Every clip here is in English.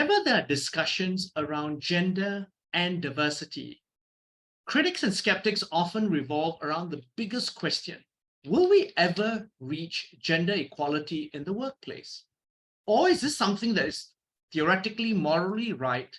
Whenever there are discussions around gender and diversity, critics and skeptics often revolve around the biggest question: will we ever reach gender equality in the workplace? Or is this something that is theoretically morally right,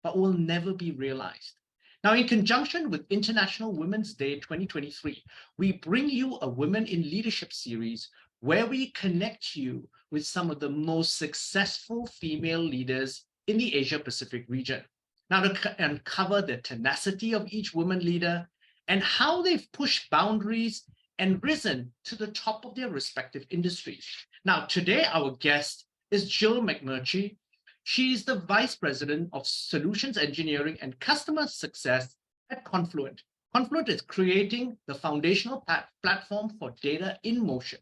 but will never be realized? Now, in conjunction with International Women's Day 2023, we bring you a Women in Leadership series where we connect you with some of the most successful female leaders in the Asia Pacific region. Now, to uncover the tenacity of each woman leader and how they've pushed boundaries and risen to the top of their respective industries. Now, today, our guest is Jill Macmurchy. She is the Vice President of Solutions Engineering and Customer Success at Confluent. Confluent is creating the foundational platform for data in motion.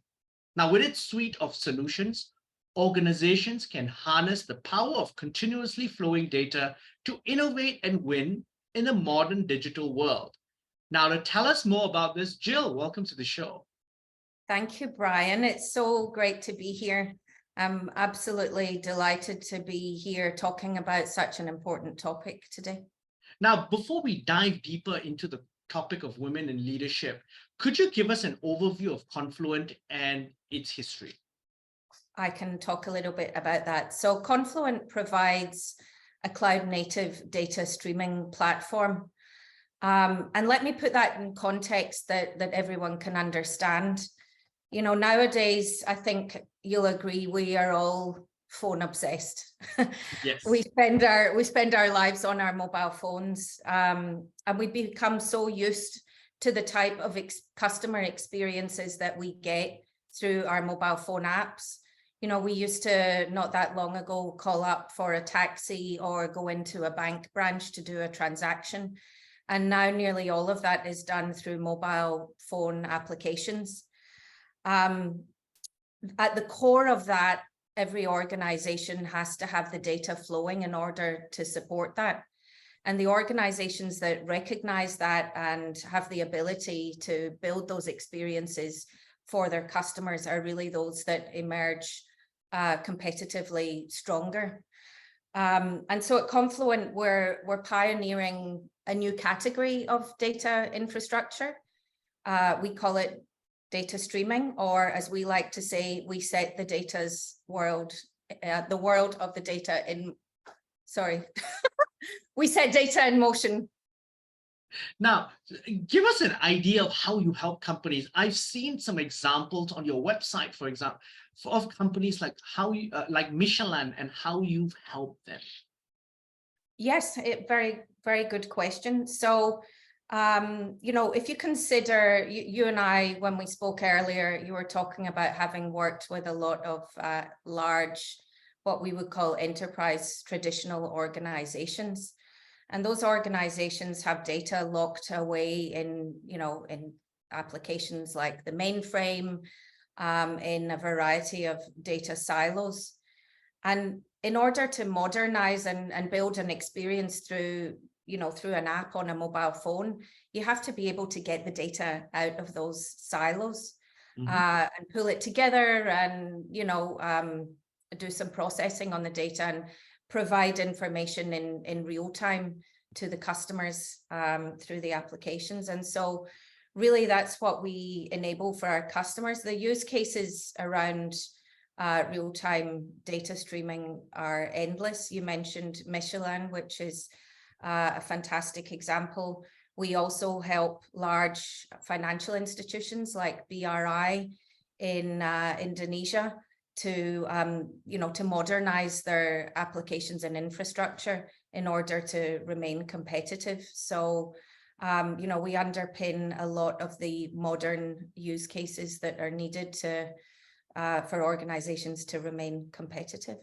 Now, with its suite of solutions, organizations can harness the power of continuously flowing data to innovate and win in a modern digital world. Now, to tell us more about this, Jill, welcome to the show. Thank you, Brian. It's so great to be here. I'm absolutely delighted to be here talking about such an important topic today. Now, before we dive deeper into the topic of women in leadership, could you give us an overview of Confluent and its history? I can talk a little bit about that. So Confluent provides a cloud-native data streaming platform. And let me put that in context that everyone can understand. You know, nowadays, I think you'll agree, we are all phone obsessed. Yes. We spend our lives on our mobile phones, and we become so used to the type of customer experiences that we get through our mobile phone apps. You know, we used to, not that long ago, call up for a taxi or go into a bank branch to do a transaction. And now nearly all of that is done through mobile phone applications. At the core of that, every organization has to have the data flowing in order to support that. And the organizations that recognize that and have the ability to build those experiences for their customers are really those that emerge competitively stronger. And so at Confluent, we're pioneering a new category of data infrastructure. We call it data streaming, or as we like to say, we set the data's world, the world of the data in, sorry, we set data in motion. Now, give us an idea of how you help companies. I've seen some examples on your website, for example, of companies like like Michelin and how you've helped them. Yes, very, very good question. So, you know, if you consider, you and I, when we spoke earlier, you were talking about having worked with a lot of large, what we would call enterprise traditional organizations. And those organizations have data locked away in, you know, in applications like the mainframe, in a variety of data silos. And in order to modernize and build an experience through, you know, through an app on a mobile phone, you have to be able to get the data out of those silos, and pull it together and, you know, do some processing on the data and provide information in real time to the customers through the applications. And so really that's what we enable for our customers. The use cases around real-time data streaming are endless. You mentioned Michelin, which is a fantastic example. We also help large financial institutions like BRI in Indonesia to, you know, to modernize their applications and infrastructure in order to remain competitive. So, you know, we underpin a lot of the modern use cases that are needed to for organizations to remain competitive.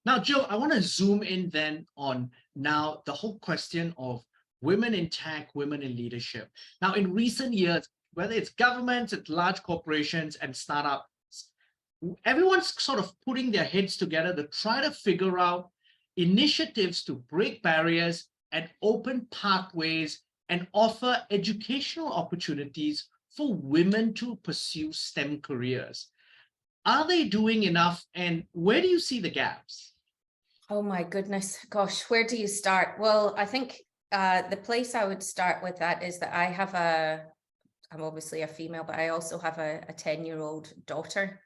Now, Jill, I want to zoom in then on now the whole question of women in tech, women in leadership. Now, in recent years, whether it's governments, it's large corporations and startups, everyone's sort of putting their heads together to try to figure out initiatives to break barriers and open pathways and offer educational opportunities for women to pursue STEM careers. Are they doing enough, and where do you see the gaps? Oh my goodness, gosh, where do you start? Well, I think the place I would start with that is that I'm obviously a female, but I also have a 10-year-old daughter.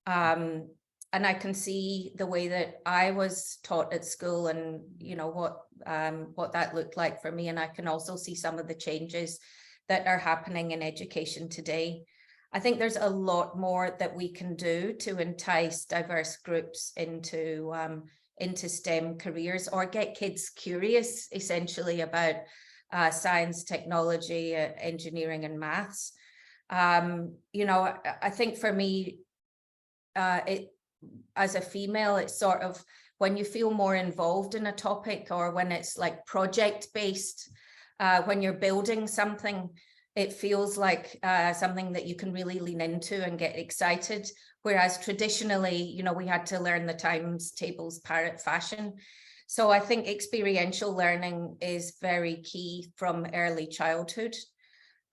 Um, and I can see the way that I was taught at school and, you know, what that looked like for me. And I can also see some of the changes that are happening in education today. I think there's a lot more that we can do to entice diverse groups into STEM careers, or get kids curious essentially about science, technology, engineering and maths. You know, I think for me, it as a female, it's sort of when you feel more involved in a topic, or when it's like project based, when you're building something, it feels like something that you can really lean into and get excited. Whereas traditionally, you know, we had to learn the times tables parrot fashion. So I think experiential learning is very key from early childhood.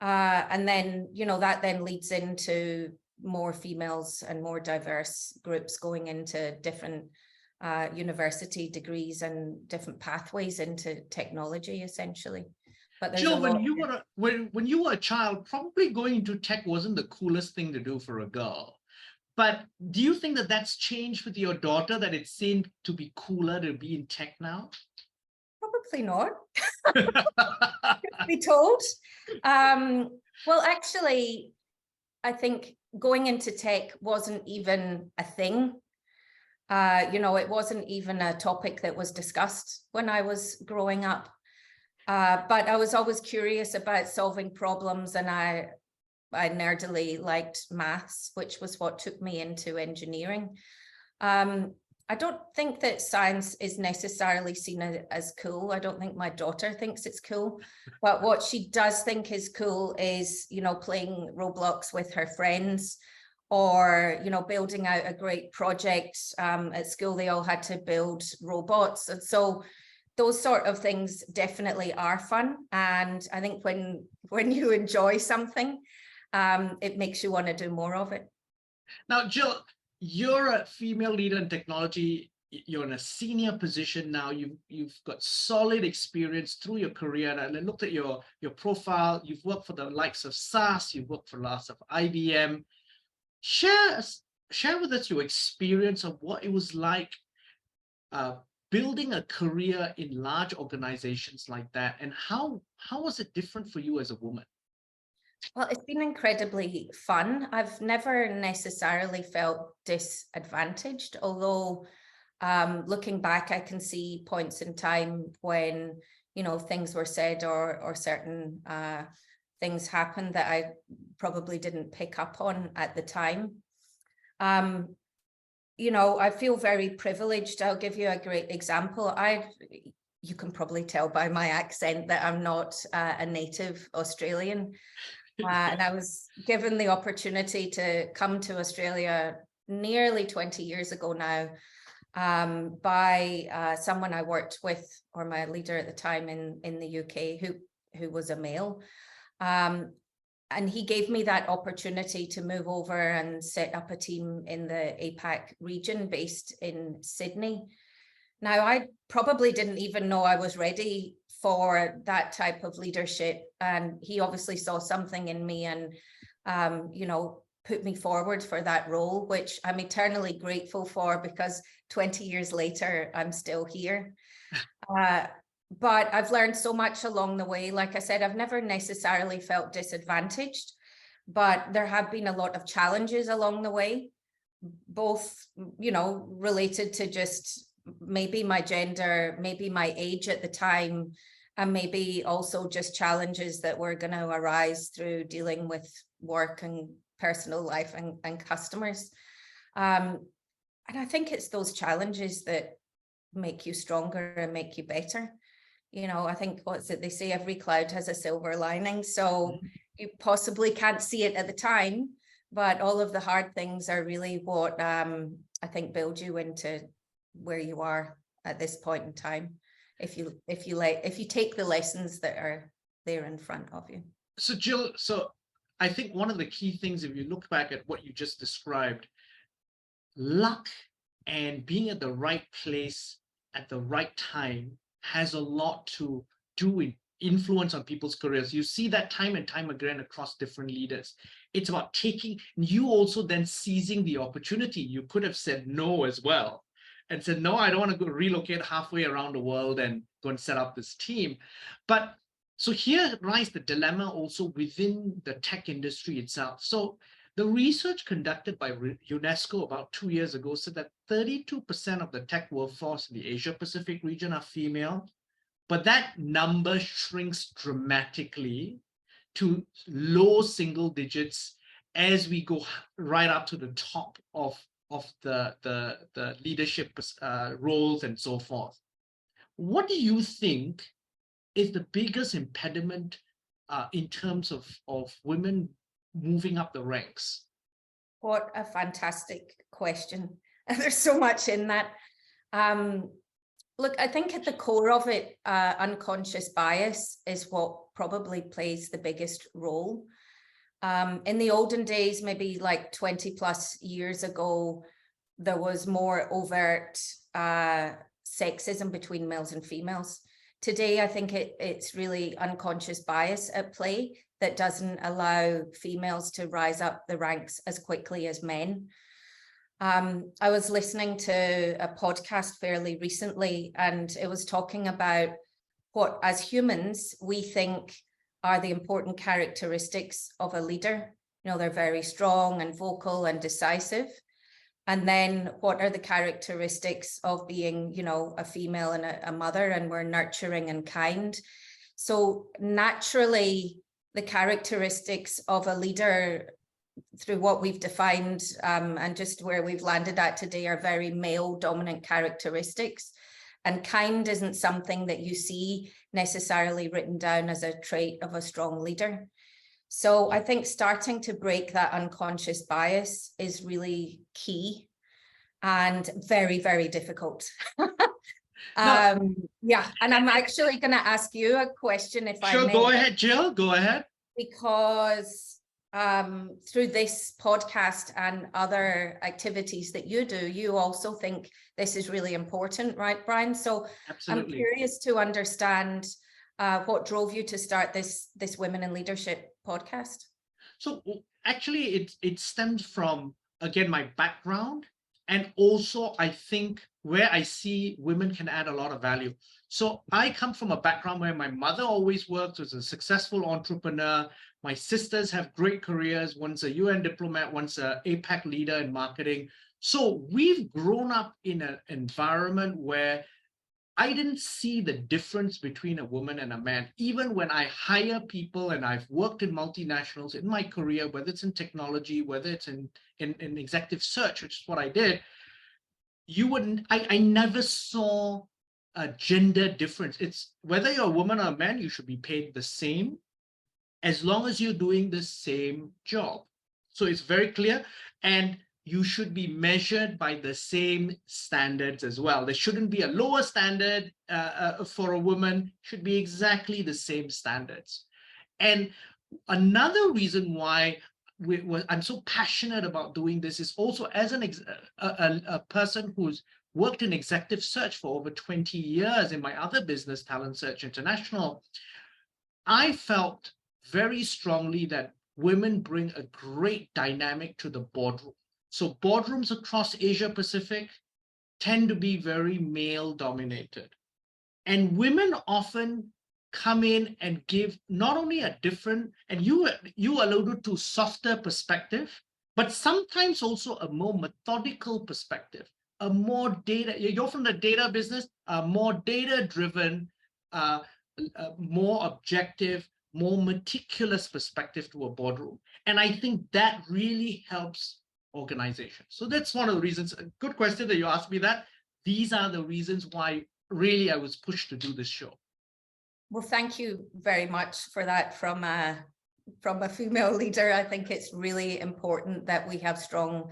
And then, you know, that then leads into more females and more diverse groups going into different university degrees and different pathways into technology, essentially. But there's a Jill, lot. when you were a child, probably going into tech wasn't the coolest thing to do for a girl. But do you think that that's changed with your daughter, that it seemed to be cooler to be in tech now? Probably not, be told. Well, actually, I think going into tech wasn't even a thing. You know, it wasn't even a topic that was discussed when I was growing up. But I was always curious about solving problems, and I nerdily liked maths, which was what took me into engineering. I don't think that science is necessarily seen as cool. I don't think my daughter thinks it's cool, but what she does think is cool is, you know, playing Roblox with her friends, or, you know, building out a great project. At school, they all had to build robots. And so those sort of things definitely are fun. And I think when you enjoy something, it makes you want to do more of it. Now, Jill, you're a female leader in technology. You're in a senior position now. You've got solid experience through your career. And I looked at your profile. You've worked for the likes of SAS. You've worked for the likes of IBM. Share with us your experience of what it was like building a career in large organizations like that, and how was it different for you as a woman? Well, it's been incredibly fun. I've never necessarily felt disadvantaged, although looking back, I can see points in time when, you know, things were said, or certain things happened that I probably didn't pick up on at the time. You know, I feel very privileged. I'll give you a great example. You can probably tell by my accent that I'm not a native Australian. And I was given the opportunity to come to Australia nearly 20 years ago now, by someone I worked with, or my leader at the time in the UK, who was a male. And he gave me that opportunity to move over and set up a team in the APAC region based in Sydney. Now, I probably didn't even know I was ready for that type of leadership. And he obviously saw something in me and, you know, put me forward for that role, which I'm eternally grateful for, because 20 years later, I'm still here. But I've learned so much along the way. Like I said, I've never necessarily felt disadvantaged, but there have been a lot of challenges along the way, both, you know, related to just maybe my gender, maybe my age at the time, and maybe also just challenges that were going to arise through dealing with work and personal life and customers. And I think it's those challenges that make you stronger and make you better. You know, I think, what's it, they say every cloud has a silver lining. So you possibly can't see it at the time, but all of the hard things are really what I think build you into where you are at this point in time, if you take the lessons that are there in front of you. So Jill, I think one of the key things, if you look back at what you just described, luck and being at the right place at the right time has a lot to do with influence on people's careers. You see that time and time again across different leaders. It's about taking, you also then seizing the opportunity. You could have said no as well and said, no, I don't want to go relocate halfway around the world and go and set up this team. But so here lies the dilemma also within the tech industry itself. So the research conducted by UNESCO about 2 years ago said that 32% of the tech workforce in the Asia Pacific region are female, but that number shrinks dramatically to low single digits as we go right up to the top of the leadership roles and so forth. What do you think is the biggest impediment in terms of women moving up the ranks? What a fantastic question. There's so much in that. Look, I think at the core of it, unconscious bias is what probably plays the biggest role. In the olden days, maybe like 20 plus years ago, there was more overt sexism between males and females. Today, I think it's really unconscious bias at play that doesn't allow females to rise up the ranks as quickly as men. I was listening to a podcast fairly recently, and it was talking about what, as humans, we think are the important characteristics of a leader. You know, they're very strong and vocal and decisive. And then what are the characteristics of being, you know, a female and a mother, and we're nurturing and kind. So naturally, the characteristics of a leader through what we've defined and just where we've landed at today are very male dominant characteristics. And kind isn't something that you see necessarily written down as a trait of a strong leader. So I think starting to break that unconscious bias is really key and very, very difficult. Yeah, and I'm actually going to ask you a question if I may. Sure, go ahead, Jill, go ahead. Because through this podcast and other activities that you do, you also think this is really important, right, Brian? So absolutely. I'm curious to understand what drove you to start this Women in Leadership podcast. So actually, it stemmed from, again, my background, and also I think where I see women can add a lot of value. So I come from a background where my mother always worked, was a successful entrepreneur. My sisters have great careers. One's a UN diplomat, one's an APAC leader in marketing. So we've grown up in an environment where I didn't see the difference between a woman and a man. Even when I hire people, and I've worked in multinationals in my career, whether it's in technology, whether it's in executive search, which is what I did, I never saw a gender difference. It's whether you're a woman or a man, you should be paid the same as long as you're doing the same job. So it's very clear, and you should be measured by the same standards as well. There shouldn't be a lower standard for a woman, it should be exactly the same standards. And another reason why I'm so passionate about doing this is also as a person who's worked in executive search for over 20 years in my other business, Talent Search International. I felt very strongly that women bring a great dynamic to the boardroom. So boardrooms across Asia Pacific tend to be very male dominated. And women often come in and give not only a different, and you alluded to softer perspective, but sometimes also a more methodical perspective, a more data, you're from the data business, a more data-driven, more objective, more meticulous perspective to a boardroom. And I think that really helps organizations. So that's one of the reasons. A good question that you asked me that. These are the reasons why really I was pushed to do this show. Well, thank you very much for that from a female leader. I think it's really important that we have strong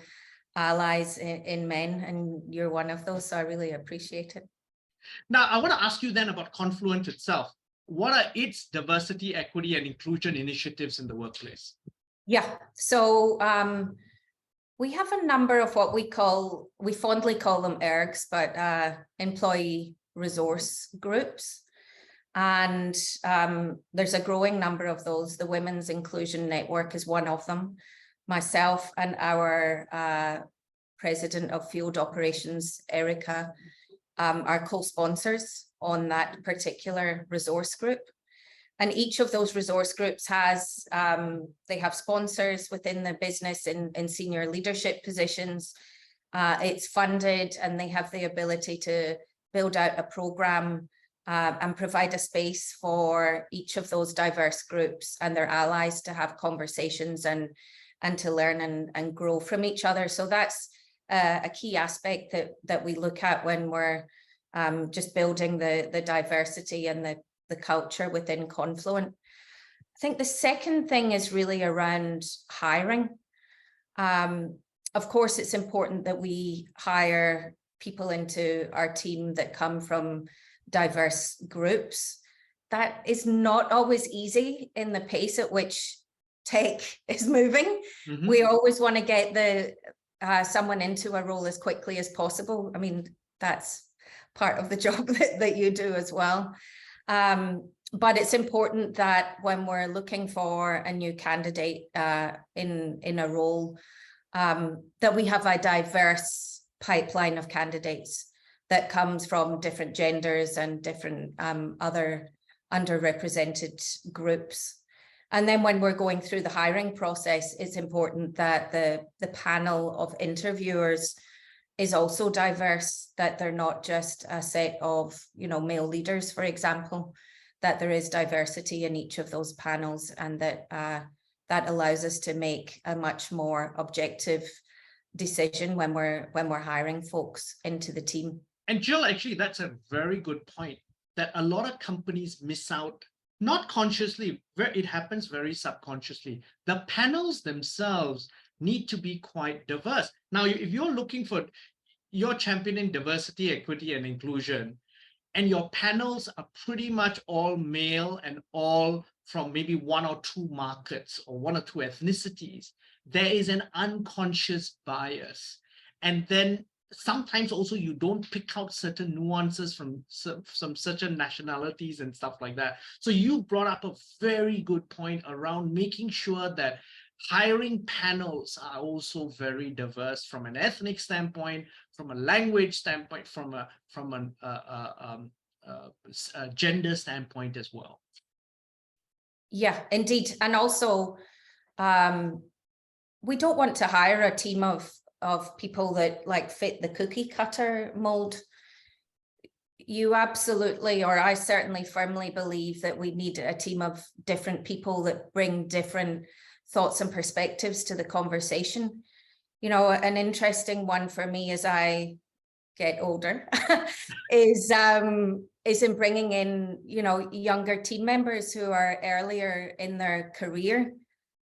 allies in men, and you're one of those, so I really appreciate it. Now, I want to ask you then about Confluent itself. What are its diversity, equity, and inclusion initiatives in the workplace? Yeah, so We have a number of what we fondly call them ERGs, but employee resource groups. And there's a growing number of those. The Women's Inclusion Network is one of them. Myself and our President of Field Operations, Erica, are co-sponsors on that particular resource group. And each of those resource groups has, they have sponsors within the business in senior leadership positions. It's funded, and they have the ability to build out a program and provide a space for each of those diverse groups and their allies to have conversations and to learn and grow from each other. So that's a key aspect that we look at when we're just building the diversity and the culture within Confluent. I think the second thing is really around hiring. Of course, it's important that we hire people into our team that come from diverse groups. That is not always easy in the pace at which tech is moving. Mm-hmm. We always want to get someone into a role as quickly as possible. I mean, that's part of the job that you do as well. But it's important that when we're looking for a new candidate in a role, that we have a diverse pipeline of candidates that comes from different genders and different other underrepresented groups. And then when we're going through the hiring process, it's important that the panel of interviewers is also diverse, that they're not just a set of, male leaders, for example, that there is diversity in each of those panels, and that that allows us to make a much more objective decision when we're hiring folks into the team. And Jill, actually, that's a very good point, that a lot of companies miss out, not consciously, it happens very subconsciously. The panels themselves need to be quite diverse. Now, if you're championing diversity, equity, and inclusion, and your panels are pretty much all male and all from maybe one or two markets or one or two ethnicities, there is an unconscious bias. And then sometimes also you don't pick out certain nuances from some certain nationalities and stuff like that. So you brought up a very good point around making sure that hiring panels are also very diverse from an ethnic standpoint, from a language standpoint, from a gender standpoint as well. Yeah, indeed. And also, we don't want to hire a team of people that fit the cookie cutter mold. You absolutely, or I certainly firmly believe that we need a team of different people that bring different thoughts and perspectives to the conversation. An interesting one for me as I get older is in bringing in, younger team members who are earlier in their career.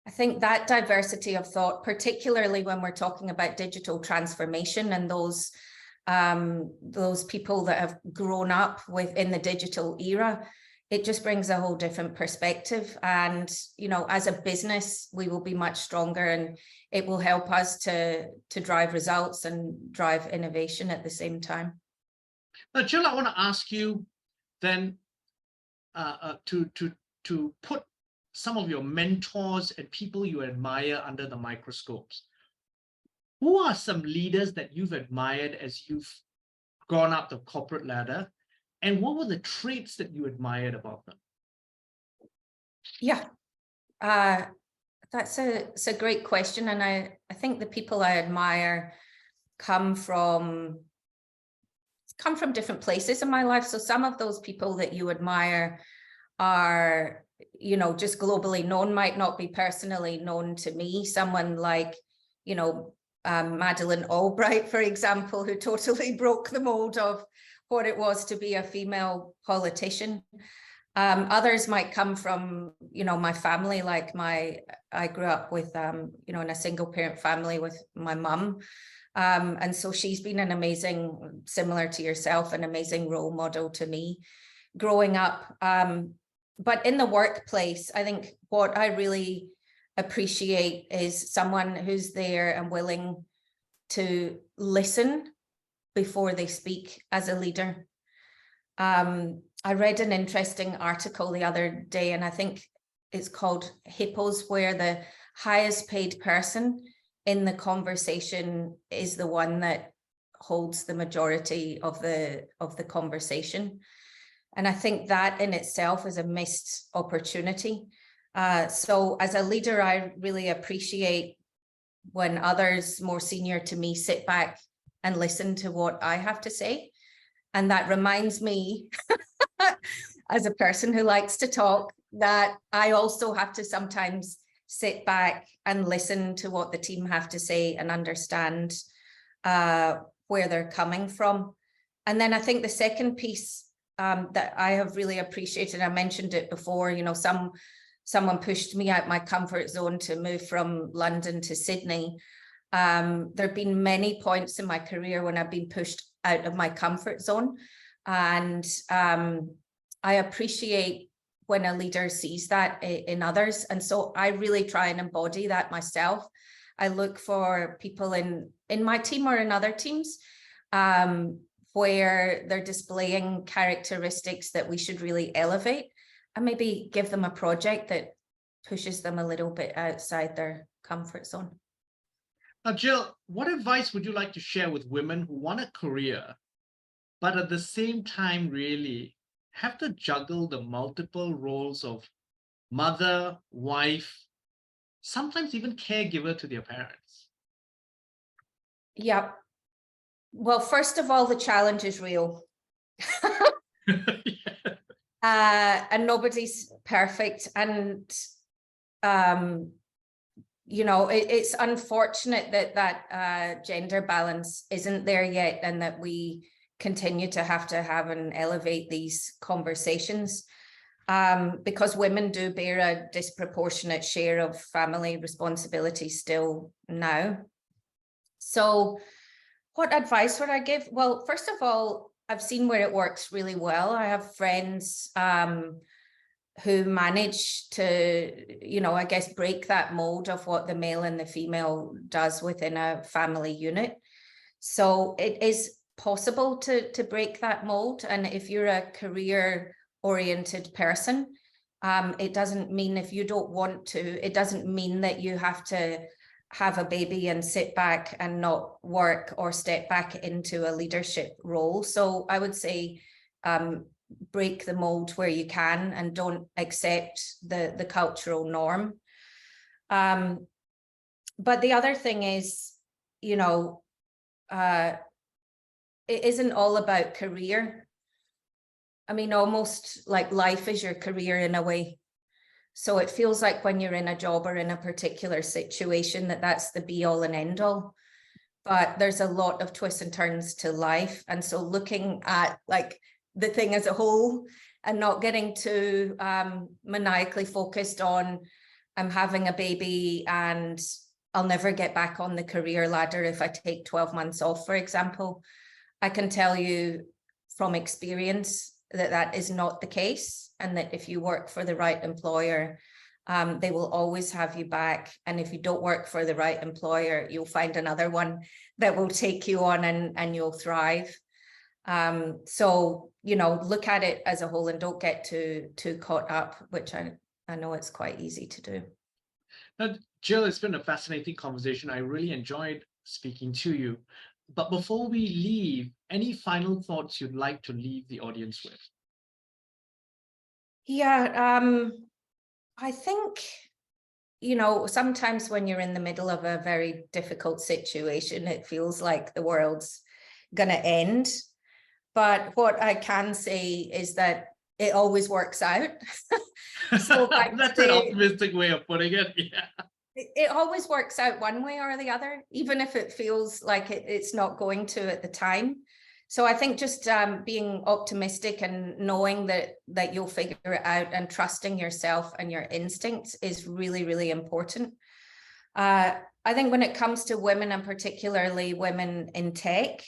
I think that diversity of thought, particularly when we're talking about digital transformation and those people that have grown up within the digital era, it just brings a whole different perspective. And, as a business, we will be much stronger, and it will help us to drive results and drive innovation at the same time. Now, Jill, I want to ask you then to put some of your mentors and people you admire under the microscopes. Who are some leaders that you've admired as you've gone up the corporate ladder? And what were the traits that you admired about them? Yeah, that's a great question. And I think the people I admire come from different places in my life. So some of those people that you admire are, just globally known, might not be personally known to me. Someone like, Madeleine Albright, for example, who totally broke the mold of what it was to be a female politician. Others might come from, my family, like I grew up with, in a single parent family with my mum. And so she's been an amazing, similar to yourself, an amazing role model to me growing up. But in the workplace, I think what I really appreciate is someone who's there and willing to listen before they speak as a leader. I read an interesting article the other day, and I think it's called Hippos, where the highest paid person in the conversation is the one that holds the majority of the conversation. And I think that in itself is a missed opportunity. So as a leader, I really appreciate when others more senior to me sit back and listen to what I have to say. And that reminds me, as a person who likes to talk, that I also have to sometimes sit back and listen to what the team have to say and understand where they're coming from. And then I think the second piece that I have really appreciated, I mentioned it before, you know, someone pushed me out my comfort zone to move from London to Sydney. There have been many points in my career when I've been pushed out of my comfort zone. And I appreciate when a leader sees that in others. And so I really try and embody that myself. I look for people in my team or in other teams where they're displaying characteristics that we should really elevate, and maybe give them a project that pushes them a little bit outside their comfort zone. Now, Jill, what advice would you like to share with women who want a career, but at the same time really have to juggle the multiple roles of mother, wife, sometimes even caregiver to their parents? Yeah. Well, first of all, the challenge is real. And nobody's perfect. And, you know, it's unfortunate that gender balance isn't there yet, and that we continue to have and elevate these conversations, because women do bear a disproportionate share of family responsibility still now. So what advice would I give? Well, first of all, I've seen where it works really well. I have friends who manage to, you know, I guess, break that mold of what the male and the female does within a family unit. So it is possible to break that mold. And if you're a career-oriented person, it doesn't mean, if you don't want to, it doesn't mean that you have to have a baby and sit back and not work or step back into a leadership role. So I would say break the mold where you can, and don't accept the cultural norm. But the other thing is, you know, it isn't all about career. I mean, almost like life is your career in a way. So it feels like when you're in a job or in a particular situation that's the be all and end all. But there's a lot of twists and turns to life. And so looking at like the thing as a whole, and not getting too maniacally focused on, I'm having a baby and I'll never get back on the career ladder if I take 12 months off, for example. I can tell you from experience that that is not the case, and that if you work for the right employer, they will always have you back. And if you don't work for the right employer, you'll find another one that will take you on, and you'll thrive. So, you know, look at it as a whole and don't get too caught up, which I know it's quite easy to do. Now, Jill, it's been a fascinating conversation. I really enjoyed speaking to you. But before we leave, any final thoughts you'd like to leave the audience with? Yeah, I think, you know, sometimes when you're in the middle of a very difficult situation, it feels like the world's going to end. But what I can say is that it always works out. So that's an optimistic way of putting it. Yeah. It always works out one way or the other, even if it feels like it's not going to at the time. So I think just being optimistic and knowing that you'll figure it out, and trusting yourself and your instincts is really, really important. I think when it comes to women, and particularly women in tech,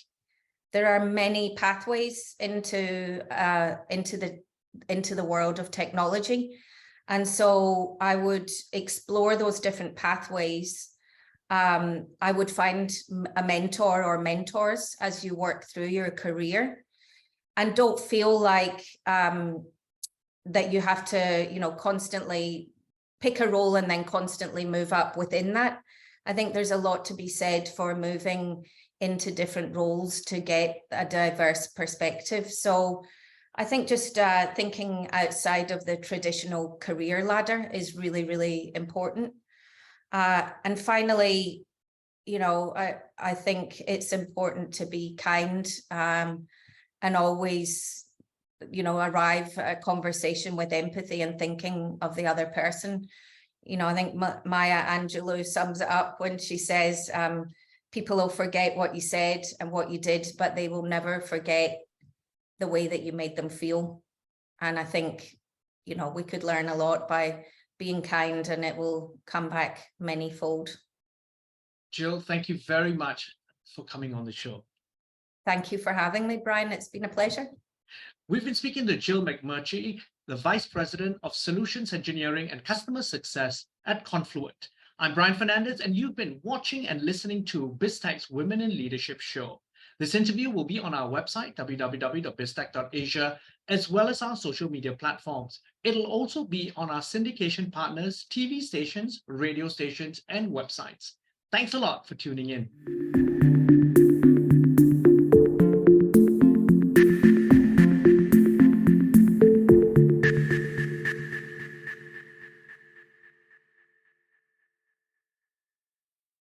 there are many pathways into the world of technology. And so I would explore those different pathways I would find a mentor or mentors as you work through your career, and don't feel like that you have to, constantly pick a role and then constantly move up within that. I think there's a lot to be said for moving into different roles to get a diverse perspective. So I think just thinking outside of the traditional career ladder is really, really important. And finally, I think it's important to be kind and always, arrive at a conversation with empathy and thinking of the other person. I think Maya Angelou sums it up when she says, people will forget what you said and what you did, but they will never forget the way that you made them feel. And I think, we could learn a lot by being kind, and it will come back manyfold. Jill, thank you very much for coming on the show. Thank you for having me, Brian. It's been a pleasure. We've been speaking to Jill Macmurchy, the Vice President of Solutions Engineering and Customer Success at Confluent. I'm Brian Fernandez, and you've been watching and listening to BizTech's Women in Leadership show. This interview will be on our website, www.biztech.asia, as well as our social media platforms. It'll also be on our syndication partners, TV stations, radio stations, and websites. Thanks a lot for tuning in.